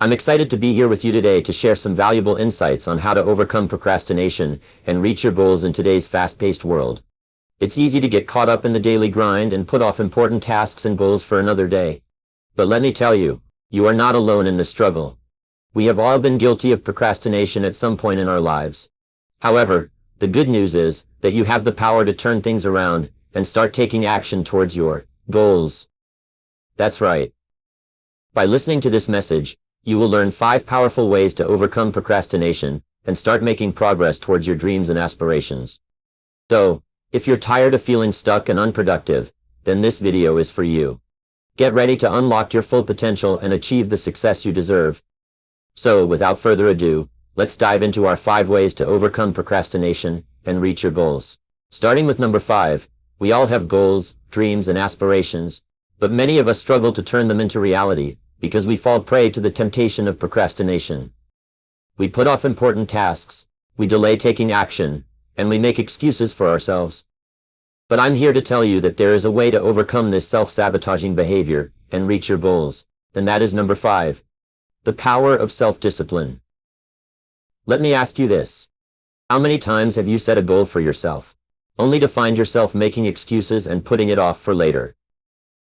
I'm excited to be here with you today to share some valuable insights on how to overcome procrastination and reach your goals in today's fast-paced world. It's easy to get caught up in the daily grind and put off important tasks and goals for another day. But let me tell you, you are not alone in this struggle. We have all been guilty of procrastination at some point in our lives. However, the good news is that you have the power to turn things around and start taking action towards your goals. That's right. By listening to this message, you will learn 5 powerful ways to overcome procrastination and start making progress towards your dreams and aspirations. So, if you're tired of feeling stuck and unproductive, then this video is for you. Get ready to unlock your full potential and achieve the success you deserve. So, without further ado, let's dive into our 5 ways to overcome procrastination and reach your goals. Starting with number 5, we all have goals, dreams, and aspirations, but many of us struggle to turn them into reality because we fall prey to the temptation of procrastination. We put off important tasks, we delay taking action, and we make excuses for ourselves. But I'm here to tell you that there is a way to overcome this self-sabotaging behavior and reach your goals, and that is number 5. The power of self-discipline. Let me ask you this. How many times have you set a goal for yourself, only to find yourself making excuses and putting it off for later?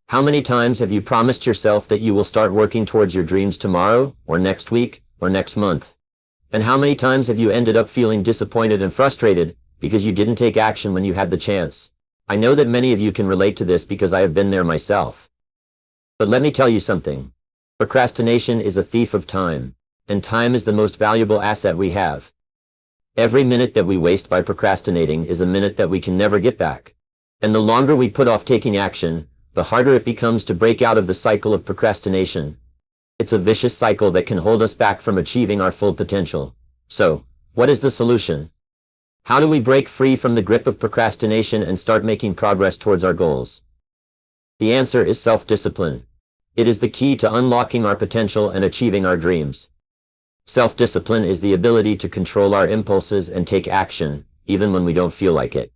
How many times have you promised yourself that you will start working towards your dreams tomorrow, or next week, or next month? And how many times have you ended up feeling disappointed and frustrated because you didn't take action when you had the chance? I know that many of you can relate to this because I have been there myself. But let me tell you something. Procrastination is a thief of time, and time is the most valuable asset we have. Every minute that we waste by procrastinating is a minute that we can never get back. And the longer we put off taking action, the harder it becomes to break out of the cycle of procrastination. It's a vicious cycle that can hold us back from achieving our full potential. So, what is the solution? How do we break free from the grip of procrastination and start making progress towards our goals? The answer is self-discipline. It is the key to unlocking our potential and achieving our dreams. Self-discipline is the ability to control our impulses and take action, even when we don't feel like it.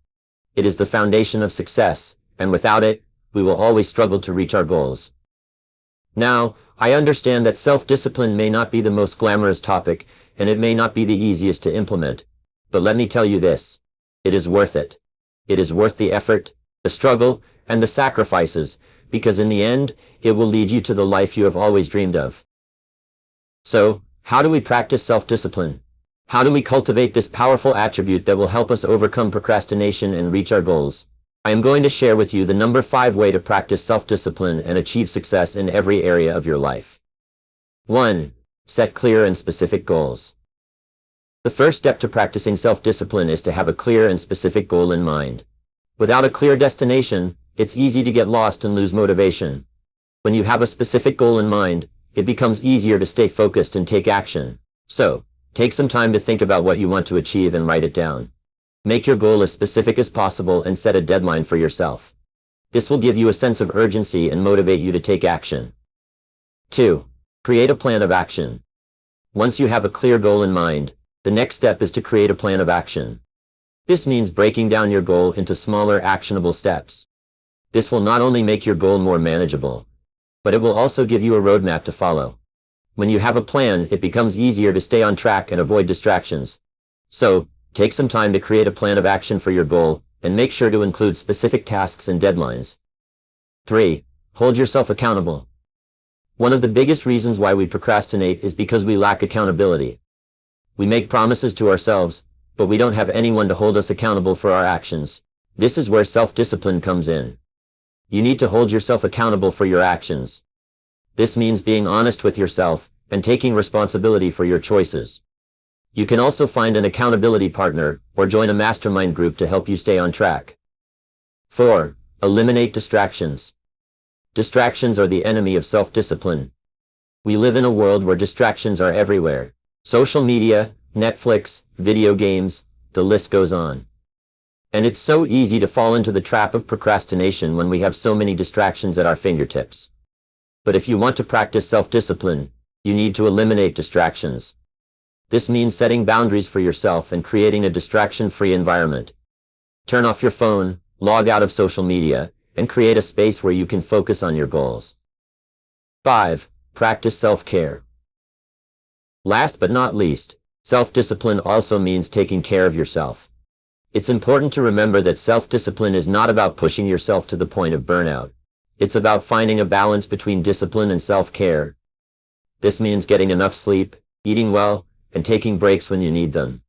It is the foundation of success, and without it, we will always struggle to reach our goals. Now, I understand that self-discipline may not be the most glamorous topic, and it may not be the easiest to implement. But let me tell you this. It is worth it. It is worth the effort, the struggle, and the sacrifices, because in the end, it will lead you to the life you have always dreamed of. So, how do we practice self-discipline? How do we cultivate this powerful attribute that will help us overcome procrastination and reach our goals? I am going to share with you the number 5 way to practice self-discipline and achieve success in every area of your life. 1. Set clear and specific goals. The first step to practicing self-discipline is to have a clear and specific goal in mind. Without a clear destination, it's easy to get lost and lose motivation. When you have a specific goal in mind, it becomes easier to stay focused and take action. So, take some time to think about what you want to achieve and write it down. Make your goal as specific as possible and set a deadline for yourself. This will give you a sense of urgency and motivate you to take action. 2. Create a plan of action. Once you have a clear goal in mind, the next step is to create a plan of action. This means breaking down your goal into smaller actionable steps. This will not only make your goal more manageable, but it will also give you a roadmap to follow. When you have a plan, it becomes easier to stay on track and avoid distractions. So, take some time to create a plan of action for your goal, and make sure to include specific tasks and deadlines. 3. Hold yourself accountable. One of the biggest reasons why we procrastinate is because we lack accountability. We make promises to ourselves, but we don't have anyone to hold us accountable for our actions. This is where self-discipline comes in. You need to hold yourself accountable for your actions. This means being honest with yourself and taking responsibility for your choices. You can also find an accountability partner or join a mastermind group to help you stay on track. 4. Eliminate distractions. Distractions are the enemy of self-discipline. We live in a world where distractions are everywhere. Social media, Netflix, video games, the list goes on. And it's so easy to fall into the trap of procrastination when we have so many distractions at our fingertips. But if you want to practice self-discipline, you need to eliminate distractions. This means setting boundaries for yourself and creating a distraction-free environment. Turn off your phone, log out of social media, and create a space where you can focus on your goals. 5. Practice self-care. Last but not least, self-discipline also means taking care of yourself. It's important to remember that self-discipline is not about pushing yourself to the point of burnout. It's about finding a balance between discipline and self-care. This means getting enough sleep, eating well, and taking breaks when you need them.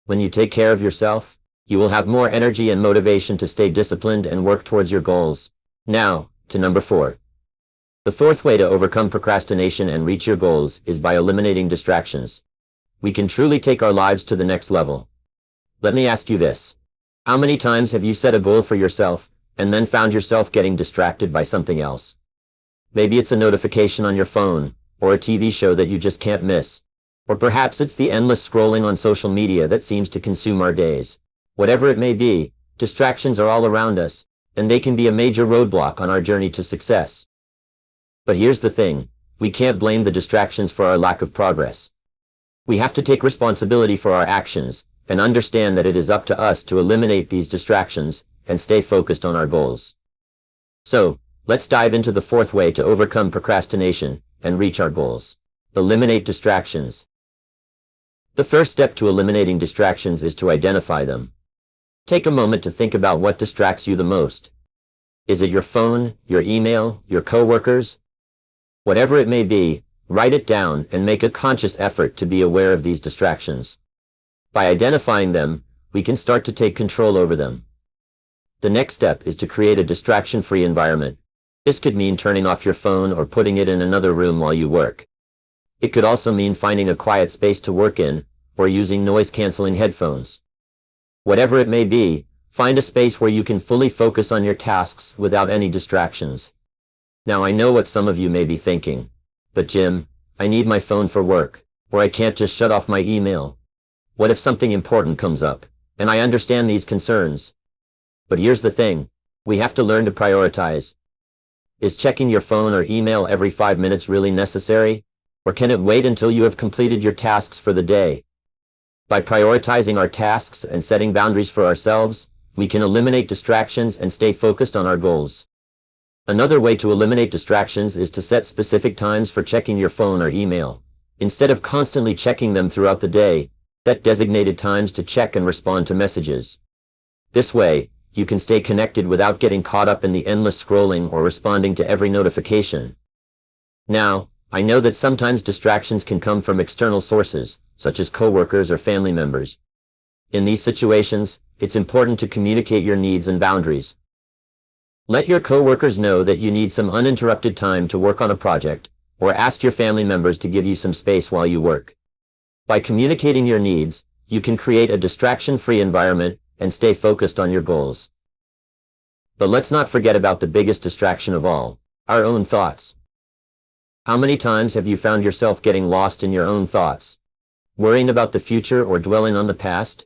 When you take care of yourself, you will have more energy and motivation to stay disciplined and work towards your goals. Now, to number 4. The fourth way to overcome procrastination and reach your goals is by eliminating distractions. We can truly take our lives to the next level. Let me ask you this. How many times have you set a goal for yourself, and then found yourself getting distracted by something else? Maybe it's a notification on your phone, or a TV show that you just can't miss. Or perhaps it's the endless scrolling on social media that seems to consume our days. Whatever it may be, distractions are all around us, and they can be a major roadblock on our journey to success. But here's the thing, we can't blame the distractions for our lack of progress. We have to take responsibility for our actions, and understand that it is up to us to eliminate these distractions, and stay focused on our goals. So, let's dive into the fourth way to overcome procrastination, and reach our goals. Eliminate distractions. The first step to eliminating distractions is to identify them. Take a moment to think about what distracts you the most. Is it your phone, your email, your coworkers? Whatever it may be, write it down and make a conscious effort to be aware of these distractions. By identifying them, we can start to take control over them. The next step is to create a distraction-free environment. This could mean turning off your phone or putting it in another room while you work. It could also mean finding a quiet space to work in, or using noise-canceling headphones. Whatever it may be, find a space where you can fully focus on your tasks without any distractions. Now I know what some of you may be thinking. But Jim, I need my phone for work, or I can't just shut off my email. What if something important comes up? And I understand these concerns. But here's the thing, we have to learn to prioritize. Is checking your phone or email every 5 minutes really necessary? Or can it wait until you have completed your tasks for the day? By prioritizing our tasks and setting boundaries for ourselves, we can eliminate distractions and stay focused on our goals. Another way to eliminate distractions is to set specific times for checking your phone or email. Instead of constantly checking them throughout the day, set designated times to check and respond to messages. This way, you can stay connected without getting caught up in the endless scrolling or responding to every notification. Now, I know that sometimes distractions can come from external sources, such as coworkers or family members. In these situations, it's important to communicate your needs and boundaries. Let your coworkers know that you need some uninterrupted time to work on a project, or ask your family members to give you some space while you work. By communicating your needs, you can create a distraction-free environment and stay focused on your goals. But let's not forget about the biggest distraction of all, our own thoughts. How many times have you found yourself getting lost in your own thoughts, worrying about the future or dwelling on the past?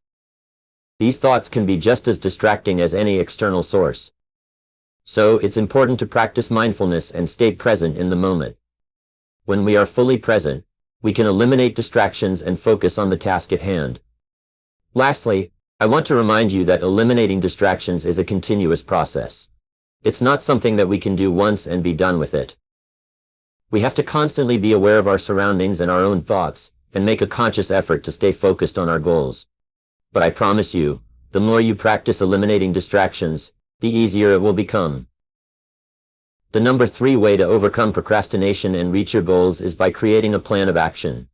These thoughts can be just as distracting as any external source. So it's important to practice mindfulness and stay present in the moment. When we are fully present, we can eliminate distractions and focus on the task at hand. Lastly, I want to remind you that eliminating distractions is a continuous process. It's not something that we can do once and be done with it. We have to constantly be aware of our surroundings and our own thoughts, and make a conscious effort to stay focused on our goals. But I promise you, the more you practice eliminating distractions, the easier it will become. The number 3 way to overcome procrastination and reach your goals is by creating a plan of action.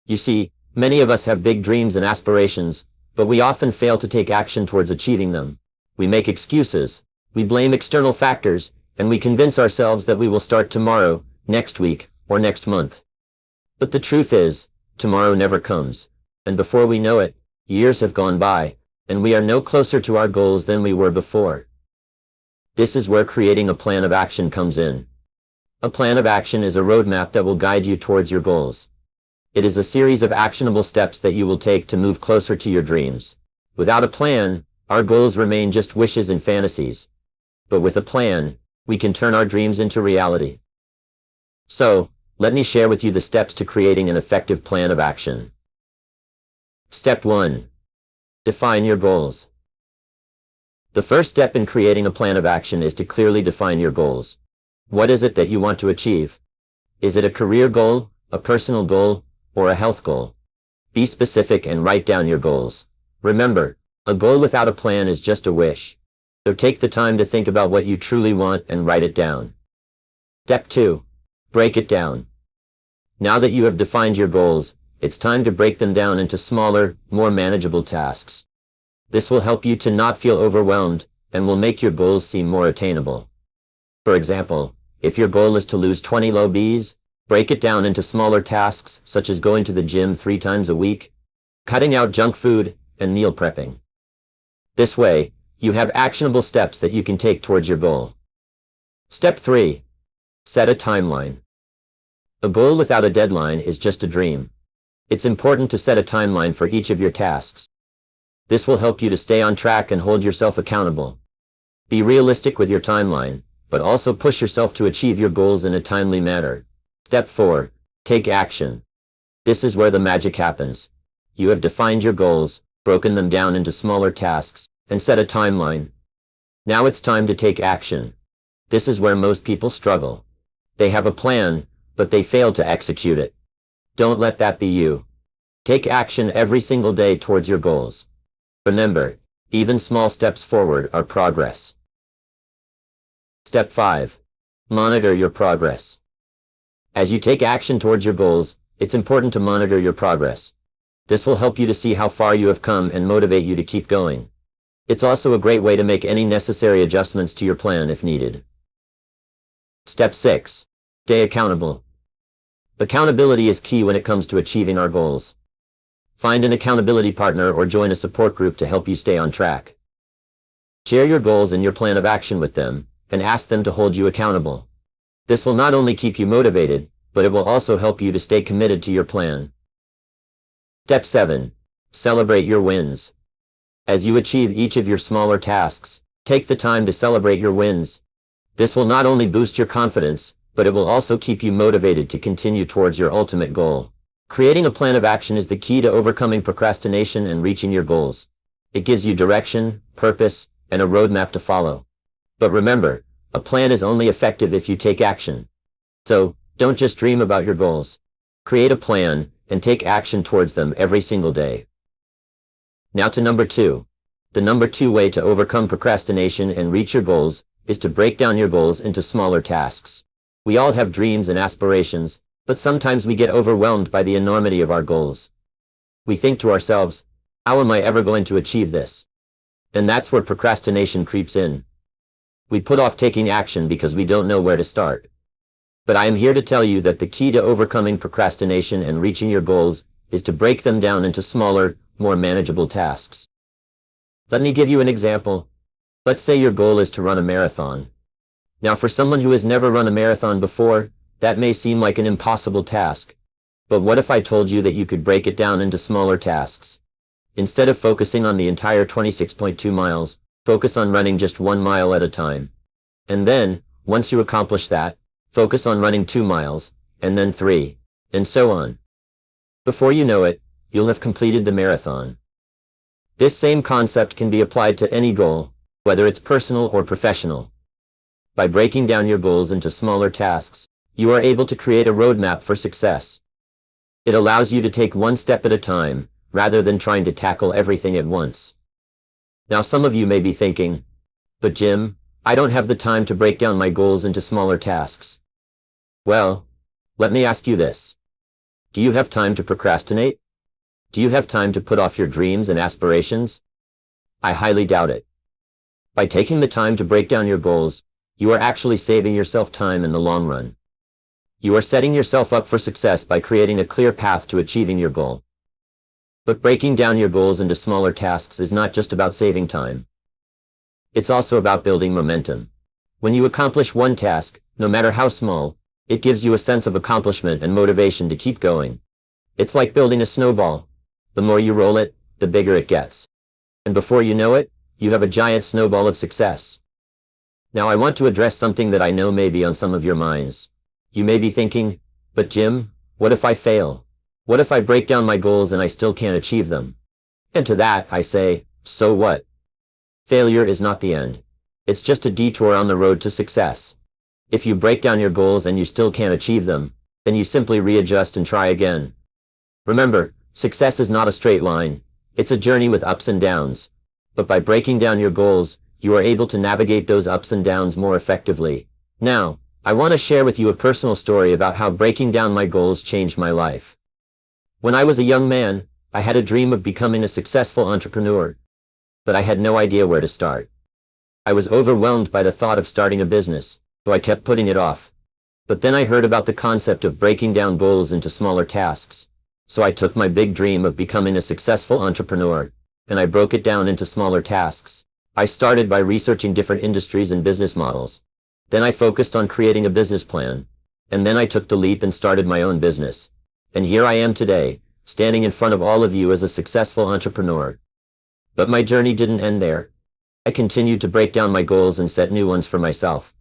You see, many of us have big dreams and aspirations, but we often fail to take action towards achieving them. We make excuses, we blame external factors, and we convince ourselves that we will start tomorrow, next week, or next month. But the truth is, tomorrow never comes, and before we know it, years have gone by, and we are no closer to our goals than we were before. This is where creating a plan of action comes in. A plan of action is a roadmap that will guide you towards your goals. It is a series of actionable steps that you will take to move closer to your dreams. Without a plan, our goals remain just wishes and fantasies. But with a plan, we can turn our dreams into reality. So, let me share with you the steps to creating an effective plan of action. Step 1. Define your goals. The first step in creating a plan of action is to clearly define your goals. What is it that you want to achieve? Is it a career goal, a personal goal, or a health goal. Be specific and write down your goals. Remember, a goal without a plan is just a wish. So take the time to think about what you truly want and write it down. Step 2. Break it down. Now that you have defined your goals, it's time to break them down into smaller, more manageable tasks. This will help you to not feel overwhelmed and will make your goals seem more attainable. For example, if your goal is to lose 20 lbs, break it down into smaller tasks such as going to the gym 3 times a week, cutting out junk food, and meal prepping. This way, you have actionable steps that you can take towards your goal. Step 3. Set a timeline. A goal without a deadline is just a dream. It's important to set a timeline for each of your tasks. This will help you to stay on track and hold yourself accountable. Be realistic with your timeline, but also push yourself to achieve your goals in a timely manner. Step 4. Take action. This is where the magic happens. You have defined your goals, broken them down into smaller tasks, and set a timeline. Now it's time to take action. This is where most people struggle. They have a plan, but they fail to execute it. Don't let that be you. Take action every single day towards your goals. Remember, even small steps forward are progress. Step 5. Monitor your progress. As you take action towards your goals, it's important to monitor your progress. This will help you to see how far you have come and motivate you to keep going. It's also a great way to make any necessary adjustments to your plan if needed. Step 6. Stay accountable. Accountability is key when it comes to achieving our goals. Find an accountability partner or join a support group to help you stay on track. Share your goals and your plan of action with them, and ask them to hold you accountable. This will not only keep you motivated, but it will also help you to stay committed to your plan. Step 7. Celebrate your wins. As you achieve each of your smaller tasks, take the time to celebrate your wins. This will not only boost your confidence, but it will also keep you motivated to continue towards your ultimate goal. Creating a plan of action is the key to overcoming procrastination and reaching your goals. It gives you direction, purpose, and a roadmap to follow. But remember, a plan is only effective if you take action. So, don't just dream about your goals. Create a plan, and take action towards them every single day. Now to number 2. The number 2 way to overcome procrastination and reach your goals is to break down your goals into smaller tasks. We all have dreams and aspirations, but sometimes we get overwhelmed by the enormity of our goals. We think to ourselves, how am I ever going to achieve this? And that's where procrastination creeps in. We put off taking action because we don't know where to start. But I am here to tell you that the key to overcoming procrastination and reaching your goals is to break them down into smaller, more manageable tasks. Let me give you an example. Let's say your goal is to run a marathon. Now for someone who has never run a marathon before, that may seem like an impossible task. But what if I told you that you could break it down into smaller tasks? Instead of focusing on the entire 26.2 miles, focus on running just 1 mile at a time. And then, once you accomplish that, focus on running 2 miles, and then 3, and so on. Before you know it, you'll have completed the marathon. This same concept can be applied to any goal, whether it's personal or professional. By breaking down your goals into smaller tasks, you are able to create a roadmap for success. It allows you to take one step at a time, rather than trying to tackle everything at once. Now some of you may be thinking, but Jim, I don't have the time to break down my goals into smaller tasks. Well, let me ask you this. Do you have time to procrastinate? Do you have time to put off your dreams and aspirations? I highly doubt it. By taking the time to break down your goals, you are actually saving yourself time in the long run. You are setting yourself up for success by creating a clear path to achieving your goal. But breaking down your goals into smaller tasks is not just about saving time. It's also about building momentum. When you accomplish one task, no matter how small, it gives you a sense of accomplishment and motivation to keep going. It's like building a snowball. The more you roll it, the bigger it gets. And before you know it, you have a giant snowball of success. Now I want to address something that I know may be on some of your minds. You may be thinking, but Jim, what if I fail? What if I break down my goals and I still can't achieve them? And to that, I say, so what? Failure is not the end. It's just a detour on the road to success. If you break down your goals and you still can't achieve them, then you simply readjust and try again. Remember, success is not a straight line. It's a journey with ups and downs. But by breaking down your goals, you are able to navigate those ups and downs more effectively. Now, I want to share with you a personal story about how breaking down my goals changed my life. When I was a young man, I had a dream of becoming a successful entrepreneur, but I had no idea where to start. I was overwhelmed by the thought of starting a business, so I kept putting it off. But then I heard about the concept of breaking down goals into smaller tasks. So I took my big dream of becoming a successful entrepreneur, and I broke it down into smaller tasks. I started by researching different industries and business models. Then I focused on creating a business plan. And then I took the leap and started my own business. And here I am today, standing in front of all of you as a successful entrepreneur. But my journey didn't end there. I continued to break down my goals and set new ones for myself.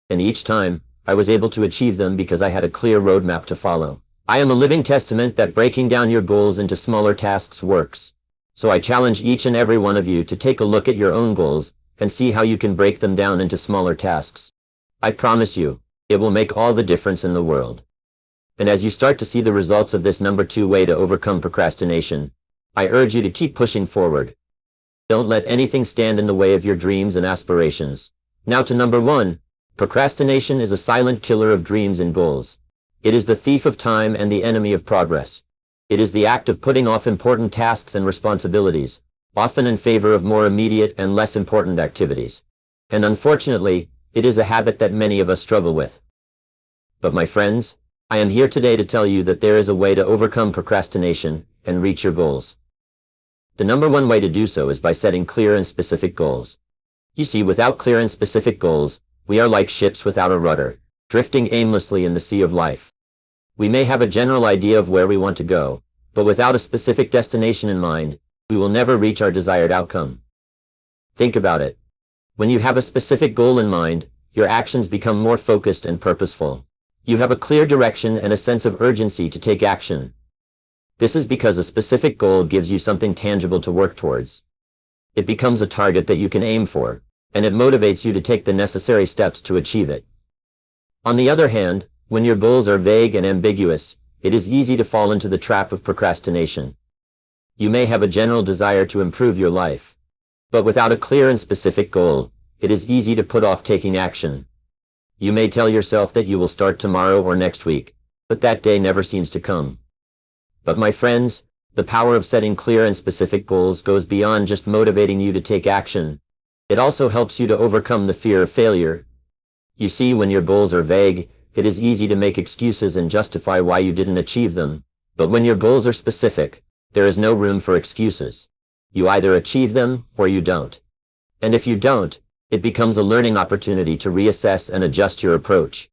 And each time, I was able to achieve them because I had a clear roadmap to follow. I am a living testament that breaking down your goals into smaller tasks works. So I challenge each and every one of you to take a look at your own goals and see how you can break them down into smaller tasks. I promise you, it will make all the difference in the world. And as you start to see the results of this number 2 way to overcome procrastination, I urge you to keep pushing forward. Don't let anything stand in the way of your dreams and aspirations. Now to number 1, procrastination is a silent killer of dreams and goals. It is the thief of time and the enemy of progress. It is the act of putting off important tasks and responsibilities, often in favor of more immediate and less important activities. And unfortunately, it is a habit that many of us struggle with. But my friends, I am here today to tell you that there is a way to overcome procrastination and reach your goals. The number 1 way to do so is by setting clear and specific goals. You see, without clear and specific goals, we are like ships without a rudder, drifting aimlessly in the sea of life. We may have a general idea of where we want to go, but without a specific destination in mind, we will never reach our desired outcome. Think about it. When you have a specific goal in mind, your actions become more focused and purposeful. You have a clear direction and a sense of urgency to take action. This is because a specific goal gives you something tangible to work towards. It becomes a target that you can aim for, and it motivates you to take the necessary steps to achieve it. On the other hand, when your goals are vague and ambiguous, it is easy to fall into the trap of procrastination. You may have a general desire to improve your life, but without a clear and specific goal, it is easy to put off taking action. You may tell yourself that you will start tomorrow or next week, but that day never seems to come. But my friends, the power of setting clear and specific goals goes beyond just motivating you to take action. It also helps you to overcome the fear of failure. You see, when your goals are vague, it is easy to make excuses and justify why you didn't achieve them. But when your goals are specific, there is no room for excuses. You either achieve them or you don't. And if you don't, it becomes a learning opportunity to reassess and adjust your approach.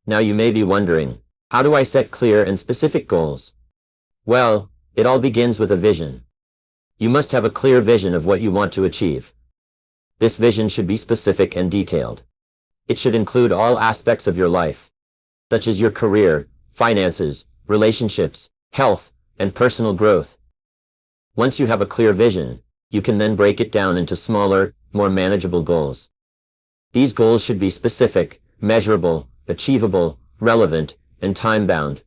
Now you may be wondering, how do I set clear and specific goals? Well, it all begins with a vision. You must have a clear vision of what you want to achieve. This vision should be specific and detailed. It should include all aspects of your life, such as your career, finances, relationships, health, and personal growth. Once you have a clear vision, you can then break it down into smaller, more manageable goals. These goals should be specific, measurable, achievable, relevant, and time-bound.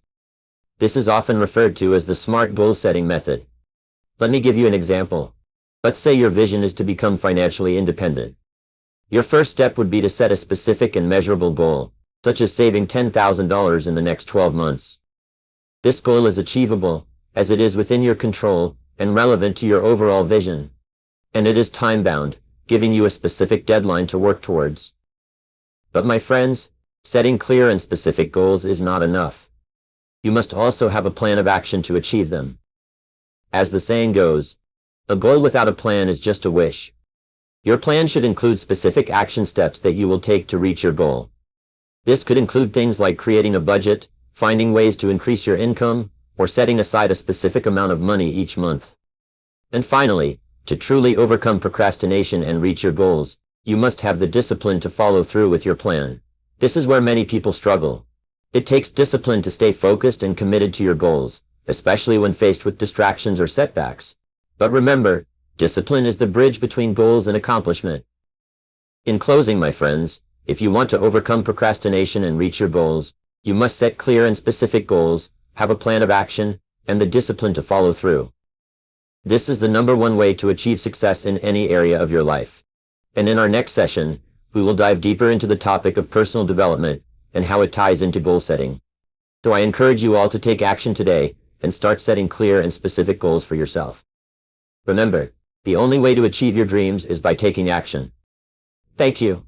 This is often referred to as the SMART goal-setting method. Let me give you an example. Let's say your vision is to become financially independent. Your first step would be to set a specific and measurable goal, such as saving $10,000 in the next 12 months. This goal is achievable, as it is within your control, and relevant to your overall vision. And it is time-bound, giving you a specific deadline to work towards. But my friends, setting clear and specific goals is not enough. You must also have a plan of action to achieve them. As the saying goes, a goal without a plan is just a wish. Your plan should include specific action steps that you will take to reach your goal. This could include things like creating a budget, finding ways to increase your income, or setting aside a specific amount of money each month. And finally, to truly overcome procrastination and reach your goals, you must have the discipline to follow through with your plan. This is where many people struggle. It takes discipline to stay focused and committed to your goals, especially when faced with distractions or setbacks. But remember, discipline is the bridge between goals and accomplishment. In closing, my friends, if you want to overcome procrastination and reach your goals, you must set clear and specific goals, have a plan of action, and the discipline to follow through. This is the #1 way to achieve success in any area of your life. And in our next session, we will dive deeper into the topic of personal development and how it ties into goal setting. So I encourage you all to take action today and start setting clear and specific goals for yourself. Remember, the only way to achieve your dreams is by taking action. Thank you.